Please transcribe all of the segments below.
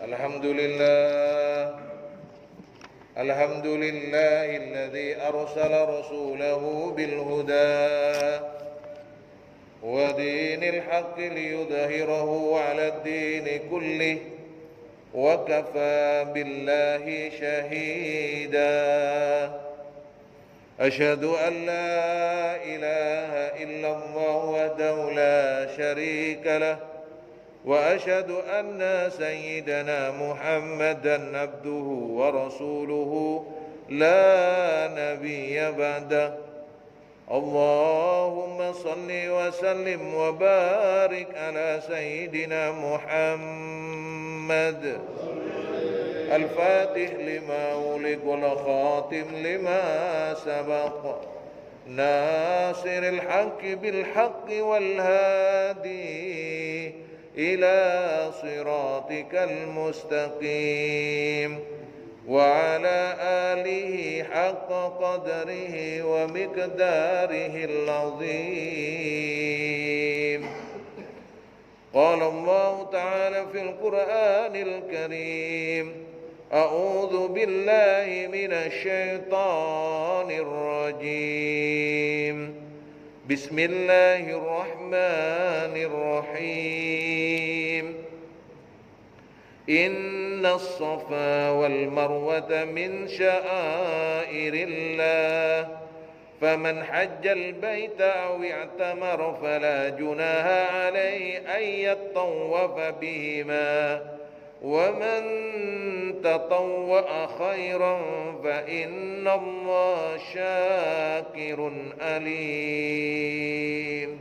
Alhamdulillah, alhamdulillahilladzi arsala rasulahu bil huda wa dinil haqqi liyudhhirahu 'alad dini kullih wa kafaa billahi shahida. Asyhadu an la ilaha illallah wahdahu la syarika lah wa asyhadu anna sayyidana Muhammadan abduhu wa rasuluhu la nabiyya ba'dah. Allahumma salli wa sallim wa barik ala sayyidina Muhammad al-fatih lima uliq wal khatim lima sabaq nasiril haqqi bil haqqi wal hadi ila siratikal mustaqim wa ala alihi haqqa qadrihi wa miqdarihil azim. Qala Allah ta'ala fil Qur'anil Karim, a'udzu billahi minasy syaithanir rajim. Bismillahirrahmanirrahim. Innas safa wal marwata min sya'airillah. Faman hajjal baita aw i'tamara fala junaha alayhi ay yattawafa bihima. Wa man tatawwa'a khairan fa innallaha syakirun alim.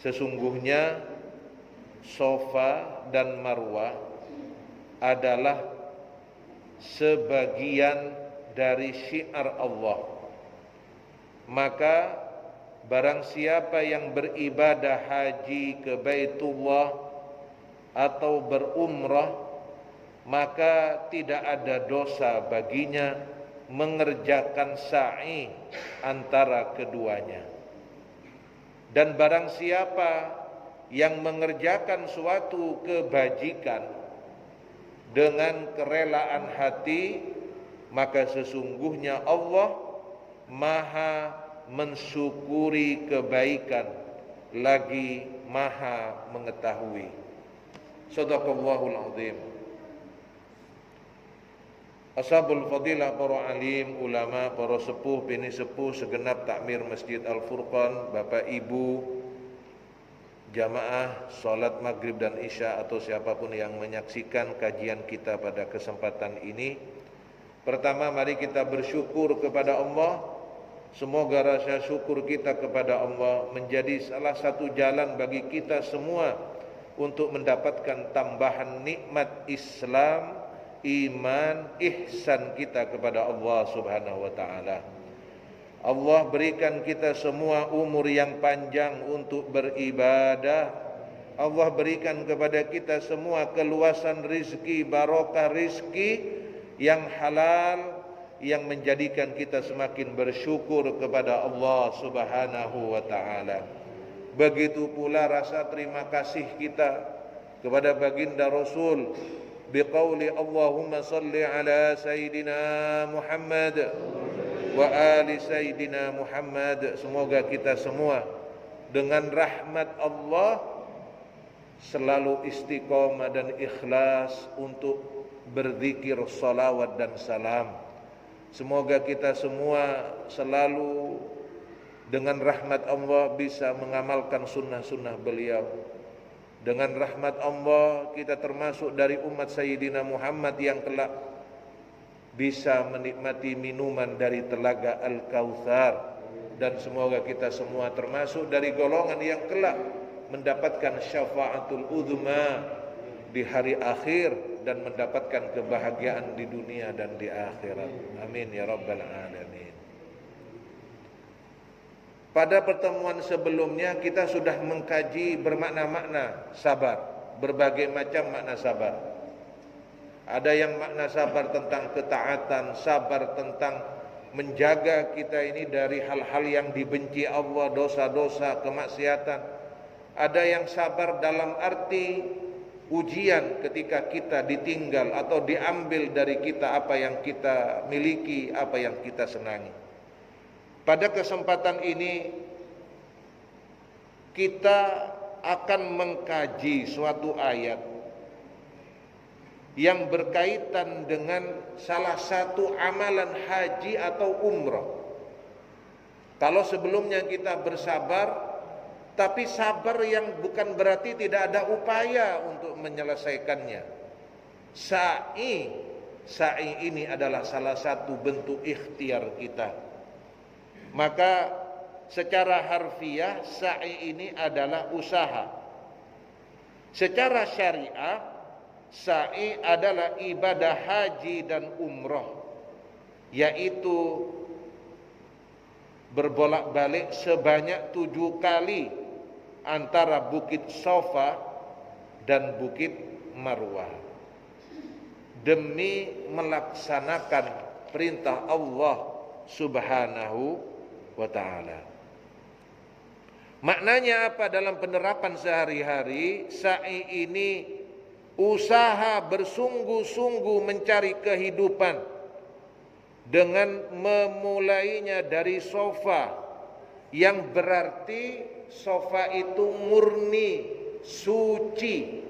Sesungguhnya Safa dan Marwah adalah sebagian dari syiar Allah. Maka barang siapa yang beribadah haji ke Baitullah atau berumrah, maka tidak ada dosa baginya mengerjakan sa'i antara keduanya. Dan barang siapa yang mengerjakan suatu kebajikan dengan kerelaan hati, maka sesungguhnya Allah Maha mensyukuri kebaikan, lagi Maha mengetahui. Shadaqallahul azim. Ashabul fadilah, para alim, ulama, para sepuh, bini sepuh, segenap takmir Masjid Al-Furqan, Bapak Ibu, jamaah salat maghrib dan isya atau siapapun yang menyaksikan kajian kita pada kesempatan ini. Pertama, mari kita bersyukur kepada Allah. Semoga rasa syukur kita kepada Allah menjadi salah satu jalan bagi kita semua untuk mendapatkan tambahan nikmat Islam, iman, ihsan kita kepada Allah Subhanahu wa taala. Allah berikan kita semua umur yang panjang untuk beribadah. Allah berikan kepada kita semua keluasan rizki, barokah rizki yang halal, yang menjadikan kita semakin bersyukur kepada Allah Subhanahu wa taala. Begitu pula rasa terima kasih kita kepada baginda Rasul biqauli Allahumma salli ala Sayyidina Muhammad wa ali Sayyidina Muhammad. Semoga kita semua dengan rahmat Allah selalu istiqomah dan ikhlas untuk berzikir, salawat dan salam. Semoga kita semua selalu dengan rahmat Allah bisa mengamalkan sunnah-sunnah beliau. Dengan rahmat Allah kita termasuk dari umat Sayyidina Muhammad yang kelak bisa menikmati minuman dari telaga Al-Kautsar. Dan semoga kita semua termasuk dari golongan yang kelak mendapatkan syafaatul uzma di hari akhir dan mendapatkan kebahagiaan di dunia dan di akhirat. Amin ya rabbal alamin. Pada pertemuan sebelumnya kita sudah mengkaji bermakna-makna sabar, berbagai macam makna sabar. Ada yang makna sabar tentang ketaatan, sabar tentang menjaga kita ini dari hal-hal yang dibenci Allah, dosa-dosa, kemaksiatan. Ada yang sabar dalam arti ujian ketika kita ditinggal atau diambil dari kita apa yang kita miliki, apa yang kita senangi. Pada kesempatan ini kita akan mengkaji suatu ayat yang berkaitan dengan salah satu amalan haji atau umrah. Kalau sebelumnya kita bersabar, tapi sabar yang bukan berarti tidak ada upaya untuk menyelesaikannya. Sa'i ini adalah salah satu bentuk ikhtiar kita. Maka secara harfiah sa'i ini adalah usaha. Secara syariah sa'i adalah ibadah haji dan umroh, yaitu berbolak-balik sebanyak 7 kali antara Bukit Safa dan Bukit Marwah demi melaksanakan perintah Allah Subhanahu wa ta'ala. Maknanya apa dalam penerapan sehari-hari? Sa'i ini usaha bersungguh-sungguh mencari kehidupan dengan memulainya dari sofa, yang berarti sofa itu murni, suci,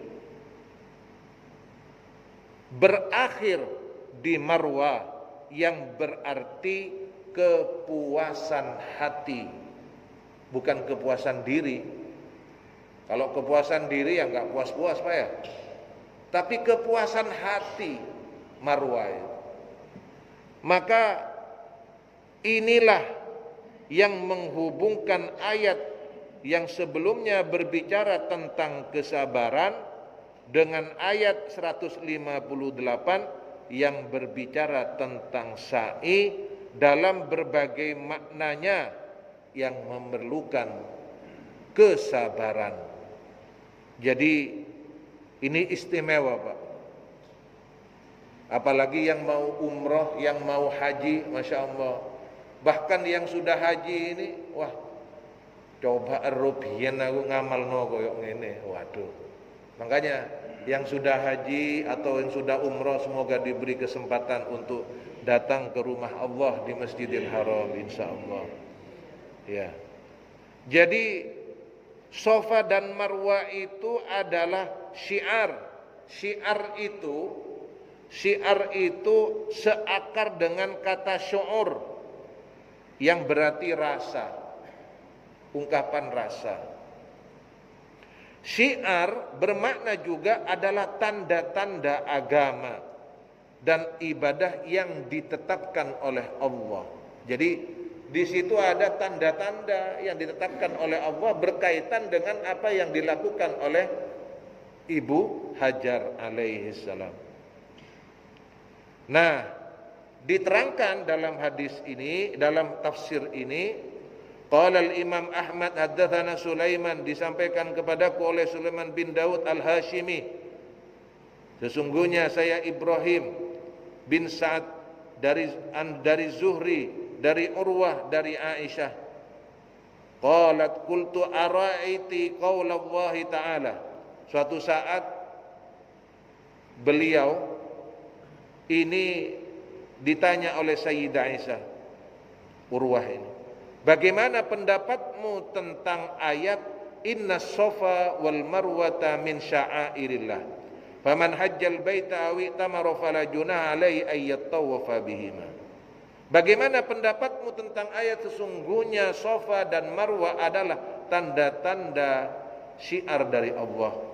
berakhir di Marwah yang berarti kepuasan hati, bukan kepuasan diri. Kalau kepuasan diri ya nggak puas-puas Pak ya, tapi kepuasan hati Marwah itu. Maka inilah yang menghubungkan ayat yang sebelumnya berbicara tentang kesabaran dengan ayat 158 yang berbicara tentang sa'i dalam berbagai maknanya yang memerlukan kesabaran. Jadi ini istimewa Pak. Apalagi yang mau umroh, yang mau haji, Masya Allah. Bahkan yang sudah haji ini, wah, coba erubian aku ngamal no koyok ngene. Waduh. Makanya yang sudah haji atau yang sudah umroh semoga diberi kesempatan untuk datang ke rumah Allah di Masjidil Haram, insya Allah. Ya. Jadi Safa dan Marwah itu adalah syiar. Syiar itu seakar dengan kata syu'ur yang berarti rasa, ungkapan rasa. Syiar bermakna juga adalah tanda-tanda agama dan ibadah yang ditetapkan oleh Allah. Jadi di situ ada tanda-tanda yang ditetapkan oleh Allah berkaitan dengan apa yang dilakukan oleh Ibu Hajar alaihi salam. Nah, diterangkan dalam hadis ini, dalam tafsir ini, qala al-Imam Ahmad haddatsana Sulaiman, disampaikan kepadaku oleh Sulaiman bin Daud al-Hashimi, sesungguhnya saya Ibrahim bin Sa'ad dari Zuhri, dari Urwah, dari Aisyah. Qalat qultu ara'aiti qaula Allah Ta'ala. Suatu saat beliau ini ditanya oleh Sayyidah Aisyah, Urwah ini, bagaimana pendapatmu tentang ayat Inna Safa wal Marwata min sya'airillah faman hajjal baita aw i'tamara fala junaha alaihi ay yattawafa bihima. Bagaimana pendapatmu tentang ayat sesungguhnya Safa dan Marwah adalah tanda-tanda syiar dari Allah.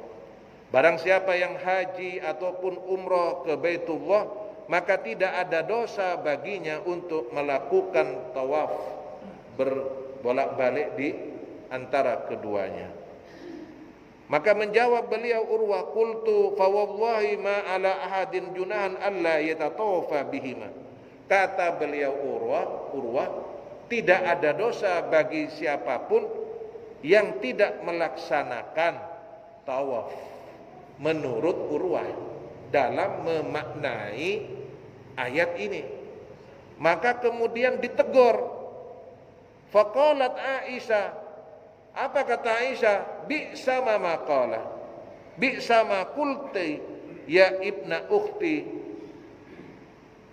Barang siapa yang haji ataupun umrah ke Baitullah, maka tidak ada dosa baginya untuk melakukan tawaf berbolak-balik di antara keduanya. Maka menjawab beliau Urwah, qultu fa wallahi ma ala ahadin junahan alla yatatawafa bihima. Kata beliau Urwah, tidak ada dosa bagi siapapun yang tidak melaksanakan tawaf menurut Urwah dalam memaknai ayat ini. Maka kemudian ditegur. Faqalat Aisyah, apa kata Aisyah? Bi'sa ma qala. Bi'sa ma qulti ya ibna ukhti.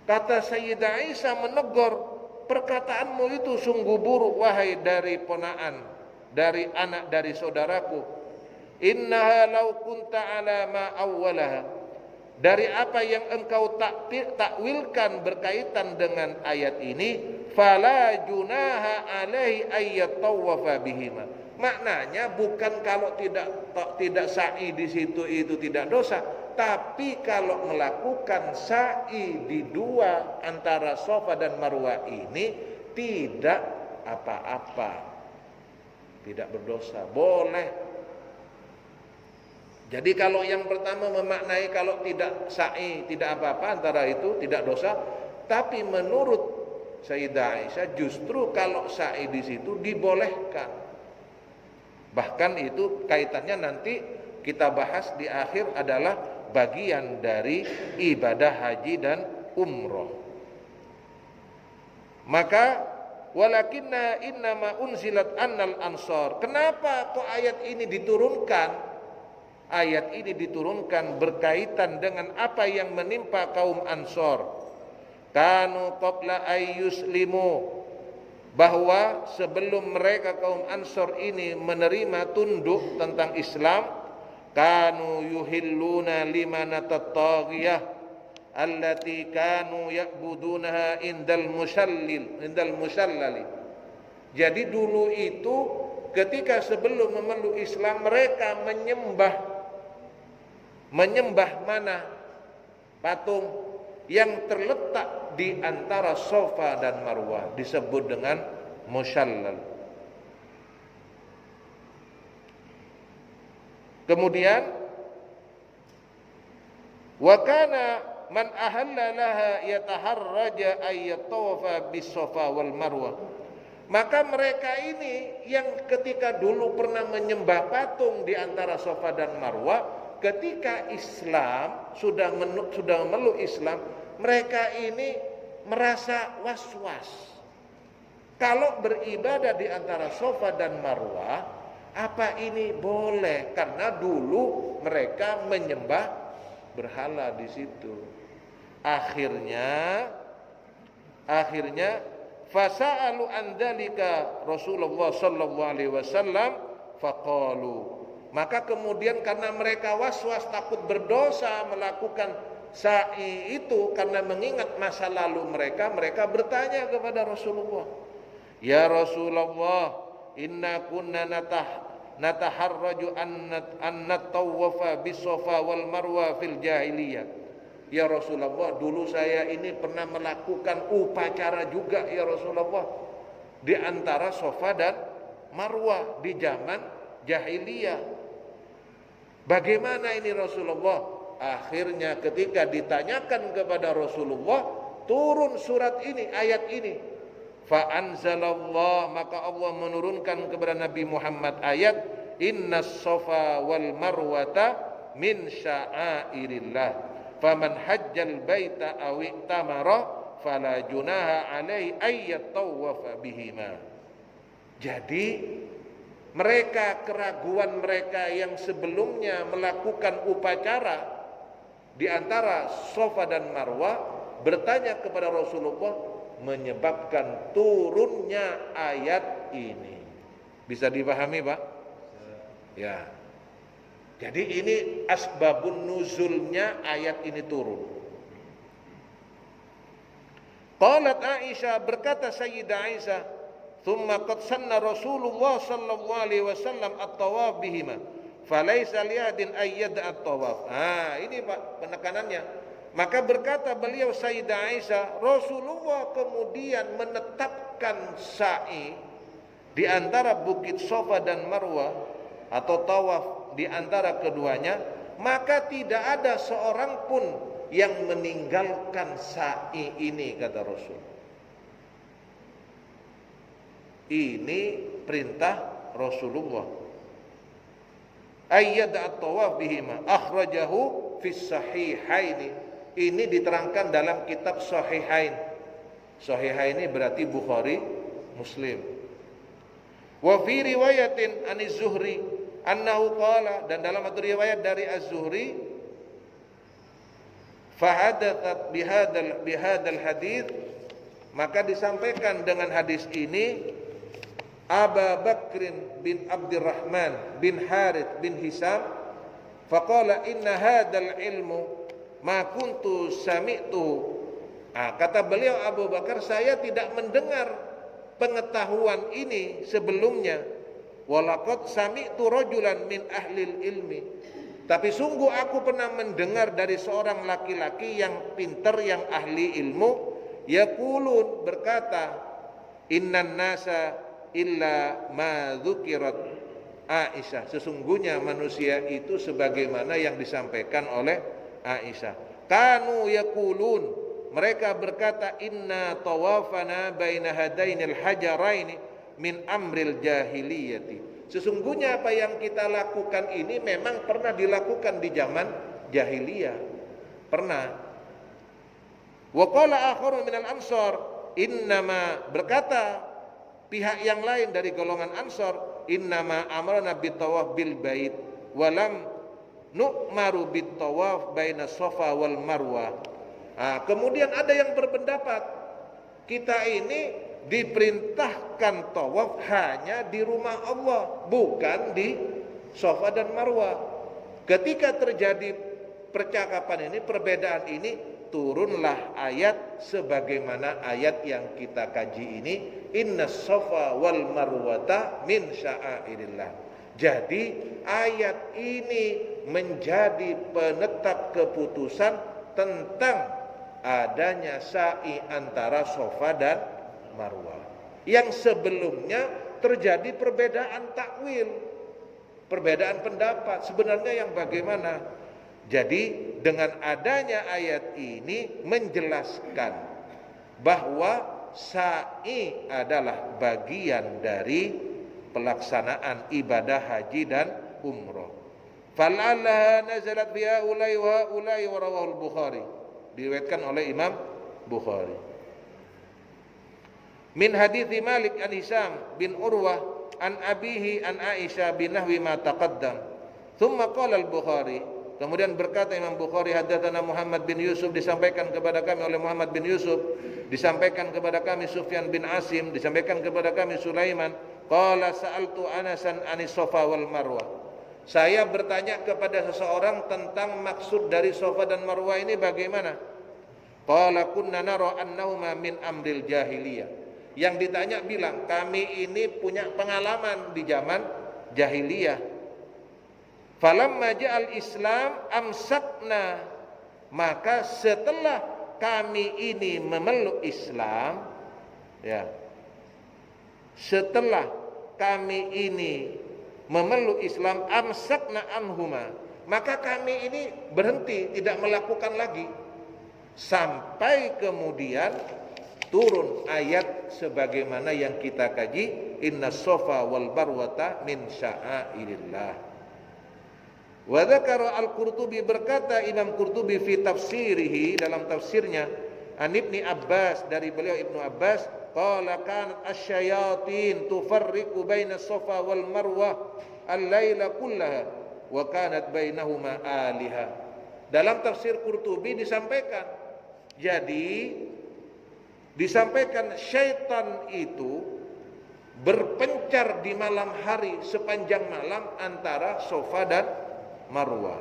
Kata Sayyidah Aisyah menegur, perkataanmu itu sungguh buruk wahai dari ponaan, dari anak dari saudaraku. Innaha law kunta ala ma awwalaha. Dari apa yang engkau takwilkan berkaitan dengan ayat ini, fala junaha alaihi ayyatawafa bihima. Maknanya bukan kalau tidak sa'i di situ itu tidak dosa, tapi kalau melakukan sa'i di dua antara Safa dan Marwah ini tidak apa-apa, tidak berdosa, boleh. Jadi kalau yang pertama memaknai kalau tidak sa'i tidak apa-apa antara itu tidak dosa, tapi menurut Sayyidah Aisyah justru kalau sa'i di situ dibolehkan. Bahkan itu kaitannya nanti kita bahas di akhir adalah bagian dari ibadah haji dan umroh. Maka walakinna innama unzilat annal ansor. Kenapa kok ayat ini diturunkan? Ayat ini diturunkan berkaitan dengan apa yang menimpa kaum Ansor. Kanu qabla ayyuslimu, bahwa sebelum mereka kaum Ansor ini menerima tunduk tentang Islam, kanu yuhilluna limanat taghiyah allati kanu ya'budunaha indal musallali. Jadi dulu itu ketika sebelum memeluk Islam mereka menyembah mana? Patung yang terletak di antara Safa dan Marwah, disebut dengan musyallal. Kemudian wa kana man ahalla laha yataharraja ayyatawafa bis Safa wal Marwah. Maka mereka ini yang ketika dulu pernah menyembah patung di antara Safa dan Marwah, ketika Islam sudah memeluk Islam, mereka ini merasa was-was. Kalau beribadah di antara Safa dan Marwah, apa ini boleh? Karena dulu mereka menyembah berhala di situ. Akhirnya fasa'alu an dzalika Rasulullah sallallahu alaihi wasallam faqalu. Maka kemudian karena mereka was-was takut berdosa melakukan sa'i itu karena mengingat masa lalu mereka bertanya kepada Rasulullah, ya Rasulullah, inna kunna nataharraju an natawwafa bis Safa wal Marwah fil jahiliyah. Ya Rasulullah, dulu saya ini pernah melakukan upacara juga ya Rasulullah di antara Safa dan Marwah di zaman jahiliyah. Bagaimana ini Rasulullah? Akhirnya ketika ditanyakan kepada Rasulullah, turun surat ini, ayat ini. Fa anzalallah, maka Allah menurunkan kepada Nabi Muhammad ayat, innas Safa wal Marwata min sya'airillah. Faman hajjal baita aw i'tamara fala junaha alaihi ayyatawafa bihima. Jadi keraguan mereka yang sebelumnya melakukan upacara di antara Safa dan Marwah bertanya kepada Rasulullah, menyebabkan turunnya ayat ini. Bisa dipahami, Pak? Ya. Jadi ini asbabun nuzulnya ayat ini turun. Qalat Aisyah, berkata Sayyidah Aisyah, thumma qad sanna Rasulullah sallallahu alaihi wasallam at-tawaf bihima falaysa li'adin ayyad at-tawaf. Ini Pak penekanannya. Maka berkata beliau Sayyidah Aisyah, Rasulullah kemudian menetapkan sa'i di antara bukit Safa dan Marwah atau tawaf di antara keduanya, maka tidak ada seorang pun yang meninggalkan sa'i ini, kata Rasul. Ini perintah Rasulullah. Ayyad at-tawaf bihima akhrajahu fis sahihaini. Ini diterangkan dalam kitab Sahihain. Sahihain ini berarti Bukhari, Muslim. Wa fi riwayatin Aniz Zuhri, annahu qala, dan dalam satu riwayat dari Az-Zuhri, fahadathat bihadzal hadits, maka disampaikan dengan hadis ini Abu Bakrin bin Abdurrahman bin Harith bin Hisam, faqala inna hadzal ilmu ma kuntu sami'tu. Kata beliau Abu Bakar, saya tidak mendengar pengetahuan ini sebelumnya. Walaqad sami'tu rajulan min ahlil ilmi, tapi sungguh aku pernah mendengar dari seorang laki-laki yang pintar, yang ahli ilmu, yaqulun, berkata, innan nasa illa ma dzukirat Aisyah, sesungguhnya manusia itu sebagaimana yang disampaikan oleh Aisyah. Kanu yaqulun, mereka berkata, inna tawafana baina hadainil hajaraini min amril jahiliyati, sesungguhnya apa yang kita lakukan ini memang pernah dilakukan di zaman jahiliyah, pernah. Wa qala akharu minal ansar, innama, berkata pihak yang lain dari golongan Ansar, innama amarna bitawaf bil bait walam nu'maru bitawaf baina Safa wal Marwah. Kemudian ada yang berpendapat kita ini diperintahkan tawaf hanya di rumah Allah, bukan di Safa dan Marwah. Ketika terjadi percakapan ini, perbedaan ini, turunlah ayat sebagaimana ayat yang kita kaji ini, inna safa wal marwata min sya'airillah. Jadi ayat ini menjadi penetap keputusan tentang adanya sa'i antara Safa dan Marwah. Yang sebelumnya terjadi perbedaan takwil, perbedaan pendapat, sebenarnya yang bagaimana. Jadi dengan adanya ayat ini menjelaskan bahwa sa'i adalah bagian dari pelaksanaan ibadah haji dan umroh. Fal'alla nazalat fi haula'i wa haula'i wa rawahul Bukhari, diriwayatkan oleh Imam Bukhari. Min hadithi Malik an Hisam bin Urwah an abihi an Aisyah bin nahwi ma taqaddam. Thumma qala al-Bukhari, kemudian berkata Imam Bukhari, haddatsana Muhammad bin Yusuf, disampaikan kepada kami oleh Muhammad bin Yusuf, disampaikan kepada kami Sufyan bin Asim, disampaikan kepada kami Sulaiman, qala sa'altu Anasan anis Safa wal Marwah, saya bertanya kepada seseorang tentang maksud dari Safa dan Marwah ini bagaimana. Qala kunna nara annahuma min amril jahiliyah, yang ditanya bilang kami ini punya pengalaman di zaman jahiliyah. Falamma ja'al Islam amsakna, maka setelah kami ini memeluk Islam, ya, setelah kami ini memeluk Islam, amsakna anhuma, maka kami ini berhenti, tidak melakukan lagi, sampai kemudian turun ayat sebagaimana yang kita kaji, inna safa wal barwata min sya'airillah. Wa dzakara al-Qurtubi, berkata Imam Qurtubi fi tafsirihi, dalam tafsirnya, an Ibni Abbas, dari beliau Ibnu Abbas, qala kanat asyayatin tufarriqu baina Safa wal Marwah al-laila kullaha wa kanat bainahuma aliha. Dalam tafsir Qurtubi disampaikan, jadi disampaikan syaitan itu berpencar di malam hari sepanjang malam antara Safa dan Marwah.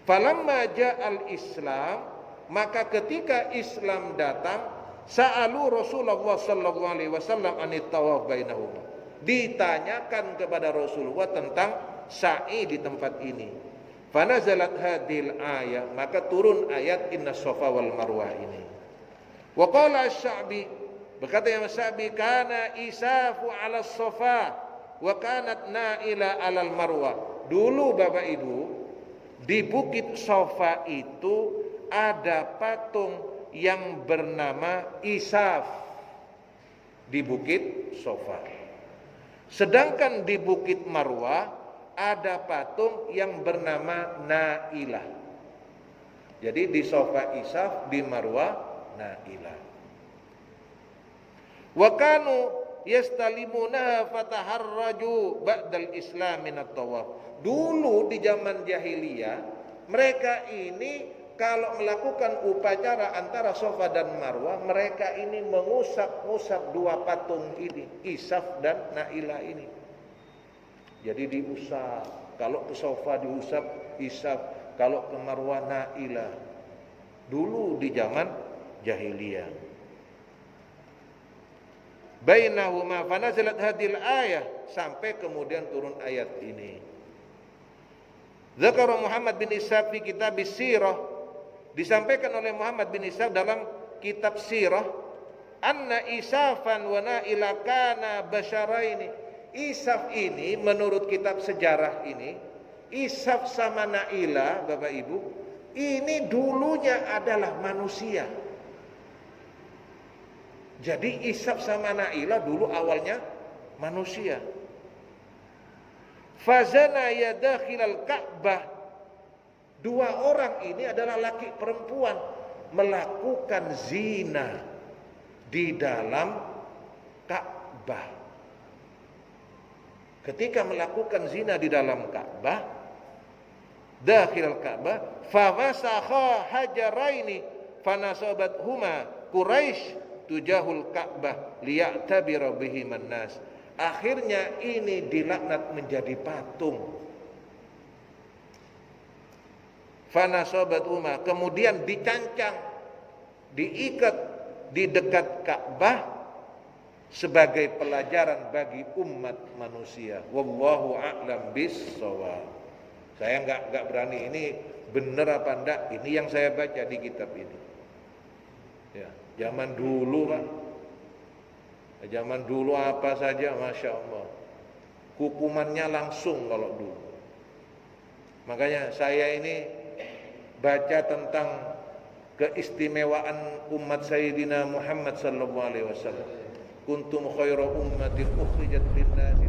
Falamma ja'al Islam, maka ketika Islam datang, sa'alu Rasulullah sallallahu alaihi wasallam anit tawaf bainahuma, ditanyakan kepada Rasulullah tentang sa'i di tempat ini. Fanazalat hadhil ayat, maka turun ayat inna safa wal marwah ini. Wa qala asy-Sya'bi, berkata Imam Sya'bi, kana isafu 'ala as-safa wa kanat na'ila 'alal marwah. Dulu Bapak Ibu, di Bukit Safa itu ada patung yang bernama Isaf di Bukit Safa. Sedangkan di Bukit Marwah ada patung yang bernama Nailah. Jadi di Safa Isaf, di Marwah Nailah. Wa kanu yastalimunaha fataharraju ba'dal islam minat tawaf. Dulu di zaman jahiliyah mereka ini kalau melakukan upacara antara Safa dan Marwah, mereka ini mengusap-usap dua patung ini, Isaf dan Nailah ini. Jadi diusap, kalau ke Safa diusap Isaf, kalau ke Marwah Nailah. Dulu di zaman jahiliyah. Bainahuma fanazalat hadil ayah, sampai kemudian turun ayat ini. Zakara Muhammad bin Ishaq fi kitab Sirah, disampaikan oleh Muhammad bin Ishaq dalam kitab Sirah, anna Isafan wa Naila kana basyaraini. Isaf ini menurut kitab sejarah ini, Isaf sama Naila, Bapak Ibu, ini dulunya adalah manusia. Jadi Isaf sama Naila dulu awalnya manusia. Fazana yadakhilal Ka'bah. Dua orang ini adalah laki perempuan melakukan zina di dalam Ka'bah. Ketika melakukan zina di dalam Ka'bah, dakhil Ka'bah, fawasakha hajaraini fanasabathuma Quraisy tujahul Ka'bah liya'tabira bihiman nas. Akhirnya ini dilaknat menjadi patung. Fanasobat Umar, kemudian dicancang, diikat di dekat Ka'bah sebagai pelajaran bagi umat manusia. Wallahu a'lam bis-shawab. Saya enggak berani ini benar apa enggak. Ini yang saya baca di kitab ini. Ya, zaman dulu Pak. Zaman dulu apa saja, masya Allah. Hukumannya langsung kalau dulu. Makanya saya ini baca tentang keistimewaan umat Sayyidina Muhammad sallallahu alaihi wasallam. Kuntum khairu ummatin ukhrijat lin-nas